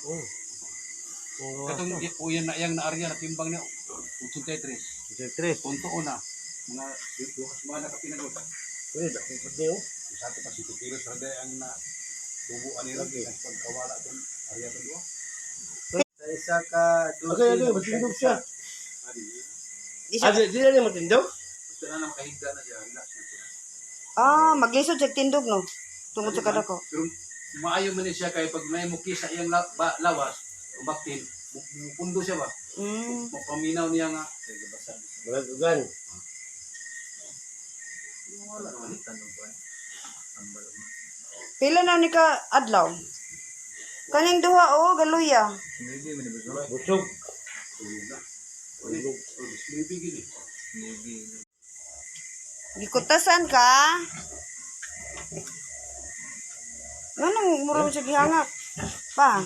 Oh. Oh, Katong uyan na yang na area na timbang niya 83. 83. Punto una. Mga dukas mga nakapinagot. Pwede, dapat niyo. Sa ato pa si kilos ra ang na tubo ani lagi ang pagkawala tong area to do. Sa isa ka Okay, matindog siya. Di siya. Di na niya matindog? Gusto na lang kahigda na siya, relax na siya. Maglisod sa tindog no. Tungod sa kadako. Pero maayo man ni siya kay pag may muki sa iyang lawas, umaktin, mupundo siya ba? Mapaminaw niya nga. Malaggan. Pila na ni ka adlaw? Kaning duha galuya. Busog. Gikutasan ka? Anong mura mo siya gihangak? Pa?